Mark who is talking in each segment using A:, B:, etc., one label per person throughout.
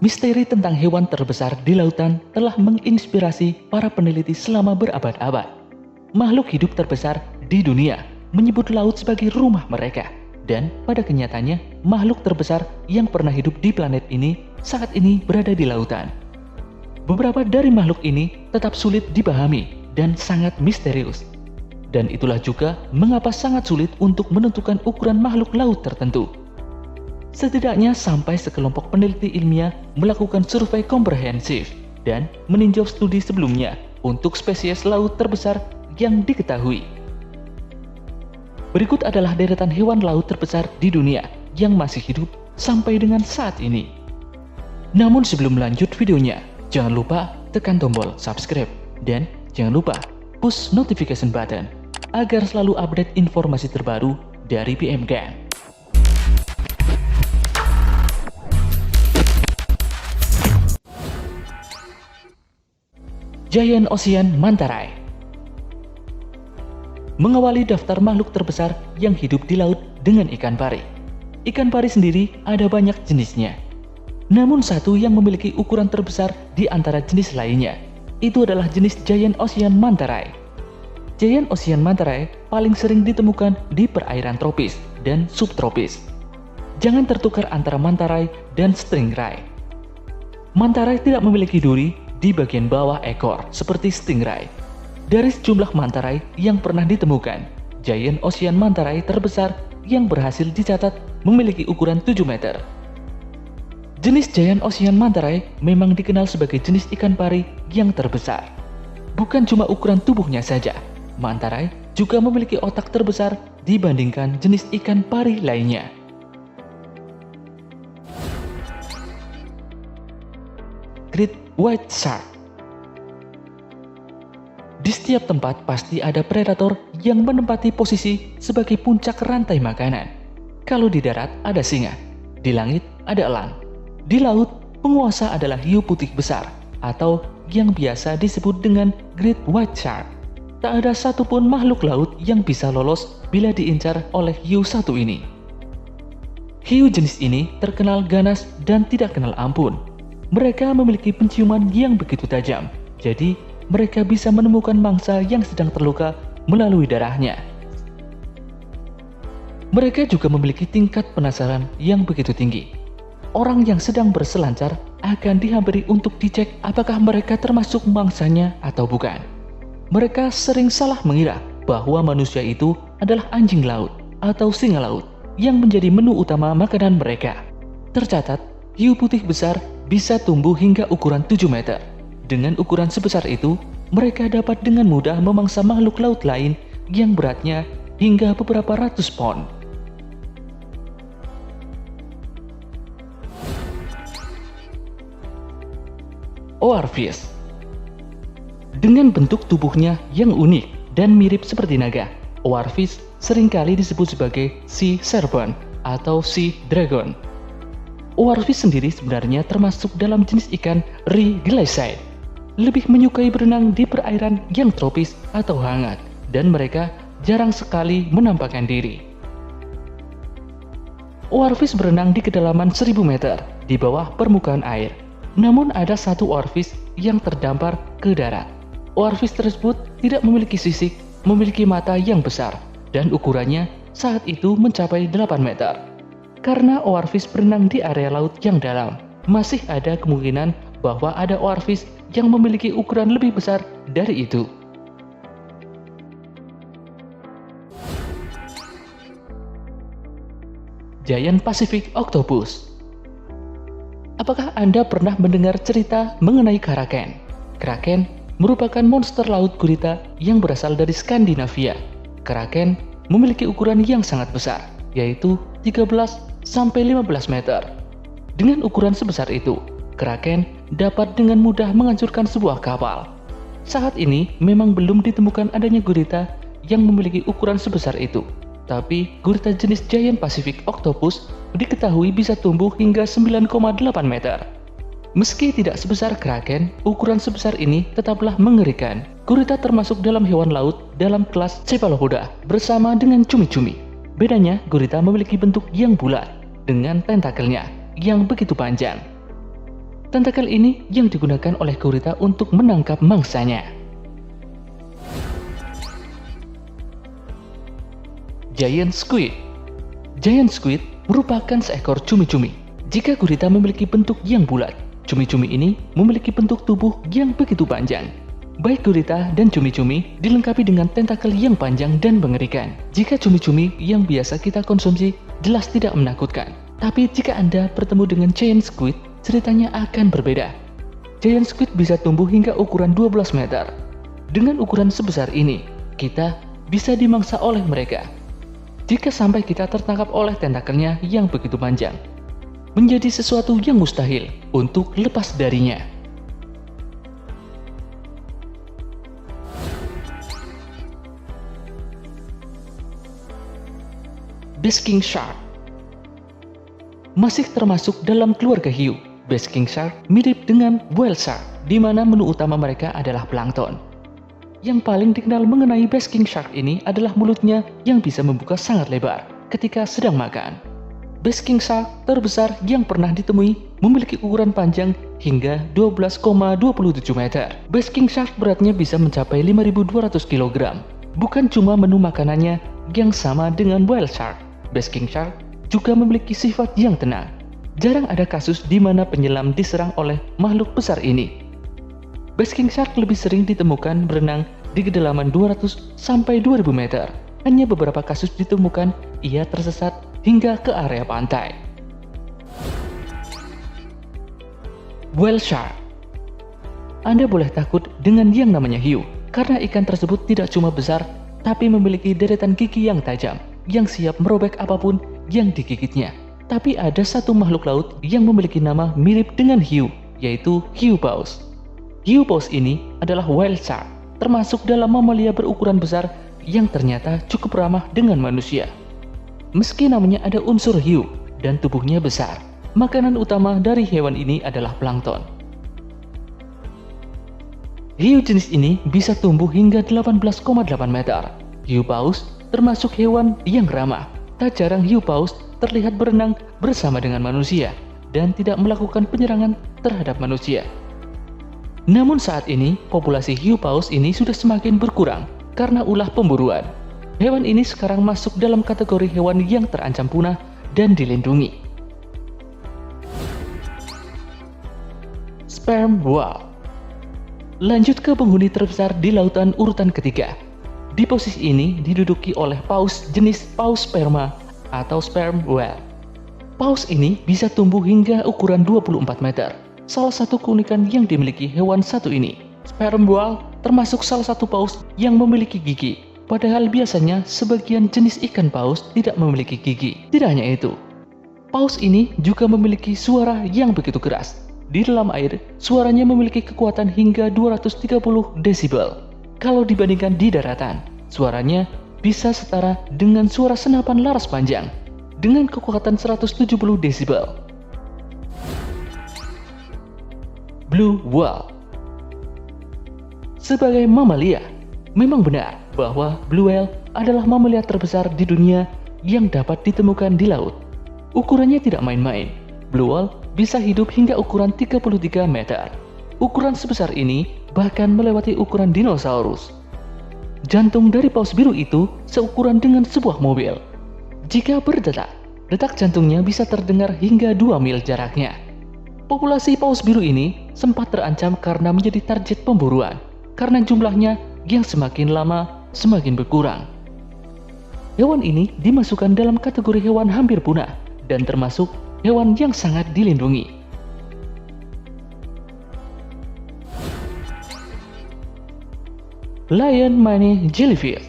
A: Misteri tentang hewan terbesar di lautan telah menginspirasi para peneliti selama berabad-abad. Makhluk hidup terbesar di dunia menyebut laut sebagai rumah mereka. Dan pada kenyataannya, makhluk terbesar yang pernah hidup di planet ini saat ini berada di lautan. Beberapa dari makhluk ini tetap sulit dipahami dan sangat misterius. Dan itulah juga mengapa sangat sulit untuk menentukan ukuran makhluk laut tertentu. Setidaknya sampai sekelompok peneliti ilmiah melakukan survei komprehensif dan meninjau studi sebelumnya untuk spesies laut terbesar yang diketahui. Berikut adalah deretan hewan laut terbesar di dunia yang masih hidup sampai dengan saat ini. Namun sebelum lanjut videonya, jangan lupa tekan tombol subscribe dan jangan lupa push notification button agar selalu update informasi terbaru dari PM Gang. Giant Ocean Manta Ray. Mengawali daftar makhluk terbesar yang hidup di laut dengan ikan pari. Ikan pari sendiri ada banyak jenisnya. Namun satu yang memiliki ukuran terbesar di antara jenis lainnya, itu adalah jenis Giant Ocean Manta Ray. Giant Ocean Manta Ray paling sering ditemukan di perairan tropis dan subtropis. Jangan tertukar antara manta ray dan stingray. Manta ray tidak memiliki duri di bagian bawah ekor seperti stingray. Dari sejumlah manta ray yang pernah ditemukan, Giant Ocean Manta Ray terbesar yang berhasil dicatat memiliki ukuran 7 meter. Jenis Giant Ocean Manta Ray memang dikenal sebagai jenis ikan pari yang terbesar. Bukan cuma ukuran tubuhnya saja, manta ray juga memiliki otak terbesar dibandingkan jenis ikan pari lainnya. Great White Shark. Di setiap tempat pasti ada predator yang menempati posisi sebagai puncak rantai makanan. Kalau di darat ada singa, di langit ada elang. Di laut, penguasa adalah hiu putih besar atau yang biasa disebut dengan Great White Shark. Tak ada satupun makhluk laut yang bisa lolos bila diincar oleh hiu satu ini. Hiu jenis ini terkenal ganas dan tidak kenal ampun. Mereka memiliki penciuman yang begitu tajam, jadi mereka bisa menemukan mangsa yang sedang terluka melalui darahnya. Mereka juga memiliki tingkat penasaran yang begitu tinggi. Orang yang sedang berselancar akan dihampiri untuk dicek apakah mereka termasuk mangsanya atau bukan. Mereka sering salah mengira bahwa manusia itu adalah anjing laut atau singa laut yang menjadi menu utama makanan mereka. Tercatat, hiu putih besar bisa tumbuh hingga ukuran 7 meter. Dengan ukuran sebesar itu, mereka dapat dengan mudah memangsa makhluk laut lain yang beratnya hingga beberapa ratus pon. Oarfish. Dengan bentuk tubuhnya yang unik dan mirip seperti naga, oarfish seringkali disebut sebagai sea serpent atau sea dragon. Oarfish sendiri sebenarnya termasuk dalam jenis ikan Regillacide. Lebih menyukai berenang di perairan yang tropis atau hangat, dan mereka jarang sekali menampakkan diri. Oarfish berenang di kedalaman 1000 meter di bawah permukaan air. Namun ada satu oarfish yang terdampar ke darat. Oarfish tersebut tidak memiliki sisik, memiliki mata yang besar, dan ukurannya saat itu mencapai 8 meter. Karena oarfish berenang di area laut yang dalam, masih ada kemungkinan bahwa ada oarfish yang memiliki ukuran lebih besar dari itu. Giant Pacific Octopus. Apakah Anda pernah mendengar cerita mengenai Kraken? Kraken merupakan monster laut gurita yang berasal dari Skandinavia. Kraken memiliki ukuran yang sangat besar, yaitu 13-15 meter. Dengan ukuran sebesar itu, Kraken dapat dengan mudah menghancurkan sebuah kapal. Saat ini memang belum ditemukan adanya gurita yang memiliki ukuran sebesar itu. Tapi gurita jenis Giant Pacific Octopus diketahui bisa tumbuh hingga 9,8 meter. Meski tidak sebesar Kraken, ukuran sebesar ini tetaplah mengerikan. Gurita termasuk dalam hewan laut dalam kelas Cephalopoda bersama dengan cumi-cumi. Bedanya, gurita memiliki bentuk yang bulat dengan tentakelnya yang begitu panjang. Tentakel ini yang digunakan oleh gurita untuk menangkap mangsanya. Giant Squid. Giant Squid merupakan seekor cumi-cumi. Jika gurita memiliki bentuk yang bulat, cumi-cumi ini memiliki bentuk tubuh yang begitu panjang. Baik gurita dan cumi-cumi dilengkapi dengan tentakel yang panjang dan mengerikan. Jika cumi-cumi yang biasa kita konsumsi jelas tidak menakutkan. Tapi jika Anda bertemu dengan Giant Squid, ceritanya akan berbeda. Giant Squid bisa tumbuh hingga ukuran 12 meter. Dengan ukuran sebesar ini, kita bisa dimangsa oleh mereka. Jika sampai kita tertangkap oleh tentakelnya yang begitu panjang, menjadi sesuatu yang mustahil untuk lepas darinya. Basking Shark masih termasuk dalam keluarga hiu. Basking Shark mirip dengan Whale Shark, di mana menu utama mereka adalah plankton. Yang paling dikenal mengenai Basking Shark ini adalah mulutnya yang bisa membuka sangat lebar ketika sedang makan. Basking Shark terbesar yang pernah ditemui memiliki ukuran panjang hingga 12,27 meter. Basking Shark beratnya bisa mencapai 5.200 kg. Bukan cuma menu makanannya yang sama dengan Whale Shark, Basking Shark juga memiliki sifat yang tenang. Jarang ada kasus di mana penyelam diserang oleh makhluk besar ini. Basking Shark lebih sering ditemukan berenang di kedalaman 200 sampai 2000 meter. Hanya beberapa kasus ditemukan ia tersesat hingga ke area pantai. Whale Shark. Anda boleh takut dengan yang namanya hiu, karena ikan tersebut tidak cuma besar, tapi memiliki deretan gigi yang tajam, yang siap merobek apapun yang digigitnya. Tapi ada satu makhluk laut yang memiliki nama mirip dengan hiu, yaitu hiu paus. Hiu paus ini adalah whale shark, termasuk dalam mamalia berukuran besar yang ternyata cukup ramah dengan manusia. Meski namanya ada unsur hiu dan tubuhnya besar, makanan utama dari hewan ini adalah plankton. Hiu jenis ini bisa tumbuh hingga 18,8 meter. Hiu paus termasuk hewan yang ramah. Tak jarang hiu paus terlihat berenang bersama dengan manusia dan tidak melakukan penyerangan terhadap manusia. Namun saat ini, populasi hiu paus ini sudah semakin berkurang karena ulah pemburuan. Hewan ini sekarang masuk dalam kategori hewan yang terancam punah dan dilindungi. Sperm whale. Lanjut ke penghuni terbesar di lautan urutan ketiga. Di posisi ini diduduki oleh paus jenis paus sperma atau sperm whale. Paus ini bisa tumbuh hingga ukuran 24 meter. Salah satu keunikan yang dimiliki hewan satu ini, sperm whale termasuk salah satu paus yang memiliki gigi. Padahal biasanya sebagian jenis ikan paus tidak memiliki gigi. Tidak hanya itu, paus ini juga memiliki suara yang begitu keras. Di dalam air, suaranya memiliki kekuatan hingga 230 desibel. Kalau dibandingkan di daratan, suaranya bisa setara dengan suara senapan laras panjang dengan kekuatan 170 desibel. Blue whale. Sebagai mamalia, memang benar bahwa blue whale adalah mamalia terbesar di dunia yang dapat ditemukan di laut. Ukurannya tidak main-main. Blue whale bisa hidup hingga ukuran 33 meter. Ukuran sebesar ini bahkan melewati ukuran dinosaurus. Jantung dari paus biru itu seukuran dengan sebuah mobil. Jika berdetak, detak jantungnya bisa terdengar hingga 2 mil jaraknya. Populasi paus biru ini sempat terancam karena menjadi target pemburuan, karena jumlahnya yang semakin lama semakin berkurang. Hewan ini dimasukkan dalam kategori hewan hampir punah dan termasuk hewan yang sangat dilindungi. Lion Mane Jellyfish.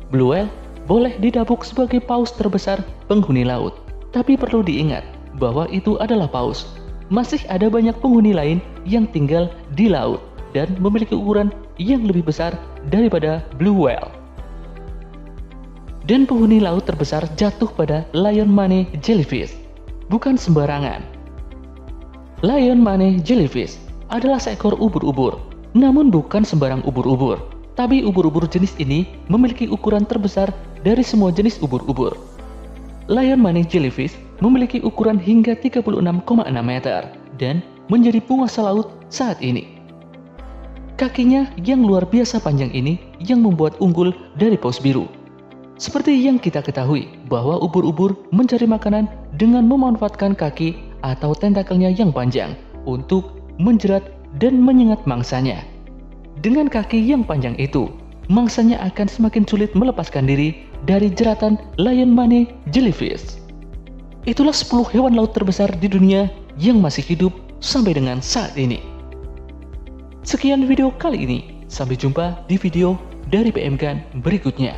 A: Blue whale boleh didapuk sebagai paus terbesar penghuni laut, tapi perlu diingat bahwa itu adalah paus. Masih ada banyak penghuni lain yang tinggal di laut dan memiliki ukuran yang lebih besar daripada blue whale. Dan penghuni laut terbesar jatuh pada Lion Mane Jellyfish. Bukan sembarangan. Lion Mane Jellyfish adalah seekor ubur-ubur. Namun bukan sembarang ubur-ubur, tapi ubur-ubur jenis ini memiliki ukuran terbesar dari semua jenis ubur-ubur. Lion Mane Jellyfish memiliki ukuran hingga 36,6 meter dan menjadi penguasa laut saat ini. Kakinya yang luar biasa panjang ini yang membuat unggul dari paus biru. Seperti yang kita ketahui bahwa ubur-ubur mencari makanan dengan memanfaatkan kaki atau tentakelnya yang panjang untuk menjerat dan menyengat mangsanya. Dengan kaki yang panjang itu, mangsanya akan semakin sulit melepaskan diri dari jeratan lion money jellyfish. Itulah 10 hewan laut terbesar di dunia yang masih hidup sampai dengan saat ini. Sekian video kali ini, sampai jumpa di video dari PM Kan berikutnya.